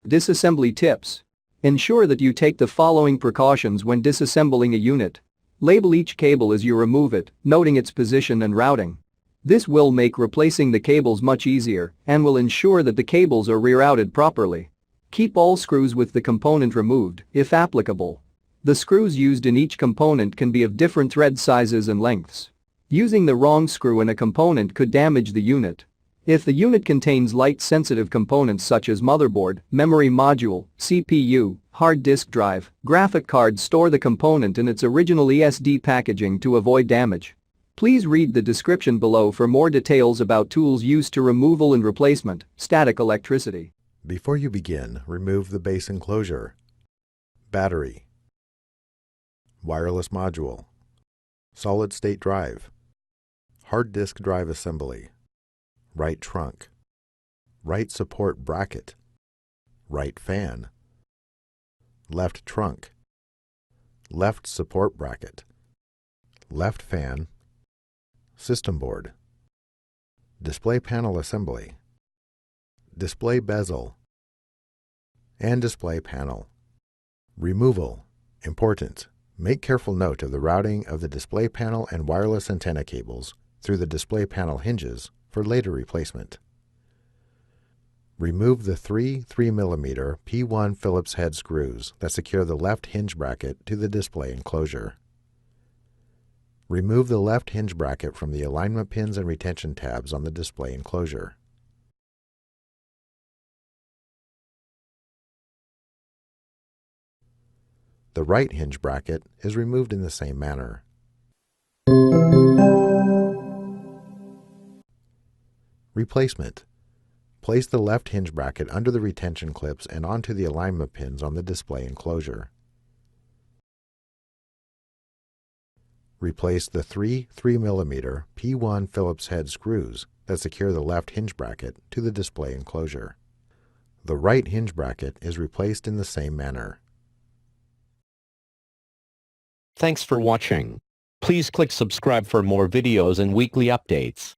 Disassembly tips. Ensure that you take the following precautions when disassembling a unit. Label each cable as you remove it, noting its position and routing. This will make replacing the cables much easier and will ensure that the cables are rerouted properly. Keep all screws with the component removed, if applicable. The screws used in each component can be of different thread sizes and lengths. Using the wrong screw in a component could damage the unit. If the unit contains light-sensitive components such as motherboard, memory module, CPU, hard disk drive, graphic card, store the component in its original ESD packaging to avoid damage. Please read the description below for more details about tools used to removal and replacement, static electricity. Before you begin, remove the base enclosure, battery, wireless module, solid-state drive, hard disk drive assembly, right trunk, right support bracket, right fan, left trunk, left support bracket, left fan, system board, display panel assembly, display bezel, and display panel. Removal. Important. Make careful note of the routing of the display panel and wireless antenna cables through the display panel hinges for later replacement. Remove the three 3mm P1 Phillips head screws that secure the left hinge bracket to the display enclosure. Remove the left hinge bracket from the alignment pins and retention tabs on the display enclosure. The right hinge bracket is removed in the same manner. Replacement. Place the left hinge bracket under the retention clips and onto the alignment pins on the display enclosure. Replace the three 3mm P1 Phillips head screws that secure the left hinge bracket to the display enclosure. The right hinge bracket is replaced in the same manner. Thanks for watching. Please click subscribe for more videos and weekly updates.